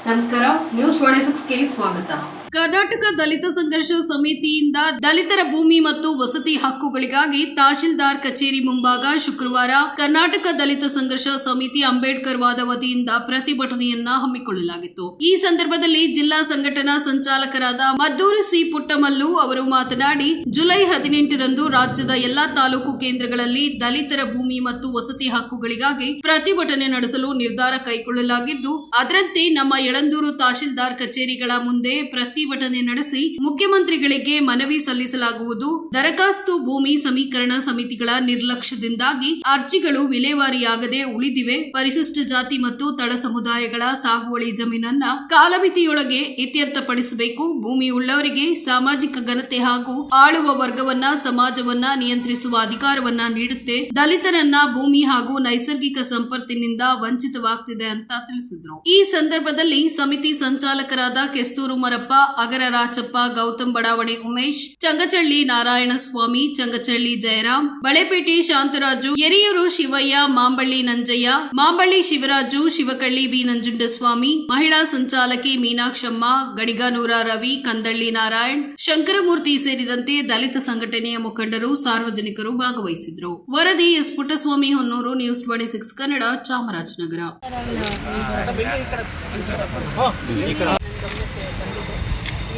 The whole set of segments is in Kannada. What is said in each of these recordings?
ನಮಸ್ಕಾರ, ನ್ಯೂಸ್ 26ಗೆ ಸ್ವಾಗತ. ಕರ್ನಾಟಕ ದಲಿತ ಸಂಘರ್ಷ ಸಮಿತಿಯಿಂದ ದಲಿತರ ಭೂಮಿ ಮತ್ತು ವಸತಿ ಹಕ್ಕುಗಳಿಗಾಗಿ ತಹಶೀಲ್ದಾರ್ ಕಚೇರಿ ಮುಂಭಾಗ ಶುಕ್ರವಾರ ಕರ್ನಾಟಕ ದಲಿತ ಸಂಘರ್ಷ ಸಮಿತಿ ಅಂಬೇಡ್ಕರ್ ವಾದ ವತಿಯಿಂದ ಪ್ರತಿಭಟನೆಯನ್ನ ಹಮ್ಮಿಕೊಳ್ಳಲಾಗಿತ್ತು. ಈ ಸಂದರ್ಭದಲ್ಲಿ ಜಿಲ್ಲಾ ಸಂಘಟನಾ ಸಂಚಾಲಕರಾದ ಮದ್ದೂರು ಸಿ ಪುಟ್ಟಮಲ್ಲು ಅವರು ಮಾತನಾಡಿ, ಜುಲೈ 18ರಂದು ರಾಜ್ಯದ ಎಲ್ಲಾ ತಾಲೂಕು ಕೇಂದ್ರಗಳಲ್ಲಿ ದಲಿತರ ಭೂಮಿ ಮತ್ತು ವಸತಿ ಹಕ್ಕುಗಳಿಗಾಗಿ ಪ್ರತಿಭಟನೆ ನಡೆಸಲು ನಿರ್ಧಾರ ಕೈಗೊಳ್ಳಲಾಗಿದ್ದು, ಅದರಂತೆ ನಮ್ಮ ಯಳಂದೂರು ತಹಶೀಲ್ದಾರ್ ಕಚೇರಿಗಳ ಮುಂದೆ ಪ್ರತಿಭಟನೆ ನಡೆಸಿ ಮುಖ್ಯಮಂತ್ರಿಗಳಿಗೆ ಮನವಿ ಸಲ್ಲಿಸಲಾಗುವುದು. ದರಖಾಸ್ತು ಭೂಮಿ ಸಮೀಕರಣ ಸಮಿತಿಗಳ ನಿರ್ಲಕ್ಷ್ಯದಿಂದಾಗಿ ಅರ್ಜಿಗಳು ವಿಲೇವಾರಿಯಾಗದೆ ಉಳಿದಿವೆ. ಪರಿಶಿಷ್ಟ ಜಾತಿ ಮತ್ತು ತಳ ಸಮುದಾಯಗಳ ಸಾಗುವಳಿ ಜಮೀನನ್ನ ಕಾಲಮಿತಿಯೊಳಗೆ ಇತ್ಯರ್ಥಪಡಿಸಬೇಕು. ಭೂಮಿ ಉಳ್ಳವರಿಗೆ ಸಾಮಾಜಿಕ ಘನತೆ ಹಾಗೂ ಆಳುವ ವರ್ಗವನ್ನ ಸಮಾಜವನ್ನ ನಿಯಂತ್ರಿಸುವ ಅಧಿಕಾರವನ್ನ ನೀಡುತ್ತೆ. ದಲಿತರನ್ನ ಭೂಮಿ ಹಾಗೂ ನೈಸರ್ಗಿಕ ಸಂಪತ್ತಿನಿಂದ ವಂಚಿತವಾಗ್ತಿದೆ ಅಂತ ತಿಳಿಸಿದ್ರು. ಈ ಸಂದರ್ಭದಲ್ಲಿ ಸಮಿತಿ ಸಂಚಾಲಕರಾದ ಕೆಸ್ತೂರು ಮರಪ್ಪ, ಅಗರ ರಾಚಪ್ಪ, ಗೌತಮ್ ಬಡಾವಣೆ ಉಮೇಶ್, ಚಂಗಚಳ್ಳಿ ನಾರಾಯಣಸ್ವಾಮಿ, ಚಂಗಚಳ್ಳಿ ಜಯರಾಮ್, ಬಳೆಪೇಟೆ ಶಾಂತರಾಜು, ಯರಿಯೂರು ಶಿವಯ್ಯ, ಮಾಂಬಳ್ಳಿ ನಂಜಯ್ಯ, ಮಾಂಬಳ್ಳಿ ಶಿವರಾಜು, ಶಿವಕಳ್ಳಿ ಬಿ ನಂಜುಂಡಸ್ವಾಮಿ, ಮಹಿಳಾ ಸಂಚಾಲಕಿ ಮೀನಾಕ್ಷಮ್ಮ, ಗಡಿಗಾನೂರ ರವಿ, ಕಂದಳ್ಳಿ ನಾರಾಯಣ್, ಶಂಕರಮೂರ್ತಿ ಸೇರಿದಂತೆ ದಲಿತ ಸಂಘಟನೆಯ ಮುಖಂಡರು, ಸಾರ್ವಜನಿಕರು ಭಾಗವಹಿಸಿದ್ರು. ವರದಿ ಎಸ್ ಪುಟ್ಟಸ್ವಾಮಿ ಹೊನ್ನೂರು, ನ್ಯೂಸ್ 26 ಕನ್ನಡ, ಚಾಮರಾಜನಗರ.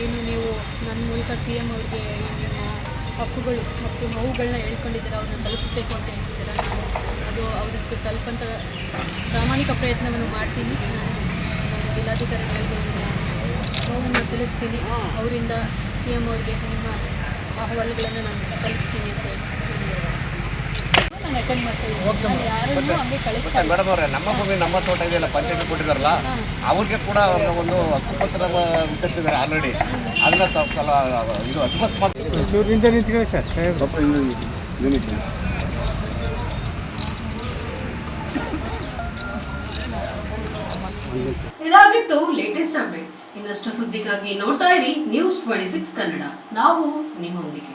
ಏನು ನೀವು ನನ್ನ ಮೂಲಕ CM ಅವ್ರಿಗೆ ನಿಮ್ಮ ಹಕ್ಕುಗಳು ಮತ್ತು ನೋವುಗಳನ್ನ ಹೇಳ್ಕೊಂಡಿದ್ದೀರ, ಅವ್ರನ್ನ ತಲುಪಿಸ್ಬೇಕು ಅಂತ ಹೇಳ್ತಿದ್ದೀರ. ನಾನು ಅದು ಅವ್ರಿಗೆ ತಲುಪಂಥ ಪ್ರಾಮಾಣಿಕ ಪ್ರಯತ್ನವನ್ನು ಮಾಡ್ತೀನಿ. ನಾನು ಜಿಲ್ಲಾಧಿಕಾರಿಗಳಿಗೆ ನೋವನ್ನು ತಿಳಿಸ್ತೀನಿ. ಅವರಿಂದ CM ಅವ್ರಿಗೆ ನಿಮ್ಮ ಅಹವಾಲುಗಳನ್ನು ನಾನು ತಲುಪಿಸ್ತೀನಿ ಅಂತ ಹೇಳಿ ನಾನು ಅಟೆಂಡ್ ಮಾಡ್ತಾ ಇದ್ದೀನಿ. ಯಾರನ್ನೂ ಹಂಗೆ ಕಳಿಸ್ತಾ ಮೇಡಮ್ ಅವರೇ, ನಮ್ಮ ಭೂಮಿ ನಮ್ಮ ತೋಟ ಇದೆಯಲ್ಲ, ಪಂಚಾಯತ್ ಕೊಟ್ಟಿದ್ದಾರಲ್ಲ, ಅವ್ರಿಗೆ ಕೂಡ ಒಂದು ಹಕ್ಕುಪತ್ರ ವಿತರಿಸಿದ್ದಾರೆ ಆಲ್ರೆಡಿ. ಅದನ್ನ ಇದು ಅಕಸ್ಮಾತ್ ಇದಾಗಿತ್ತು ಲೇಟೆಸ್ಟ್ ಅಪ್ಡೇಟ್ಸ್. ಇನ್ನಷ್ಟು ಸುದ್ದಿಗಾಗಿ ನೋಡ್ತಾ ಇರಿ ನ್ಯೂಸ್ 26 ಕನ್ನಡ. ನಾವು ನಿಮ್ಮೊಂದಿಗೆ.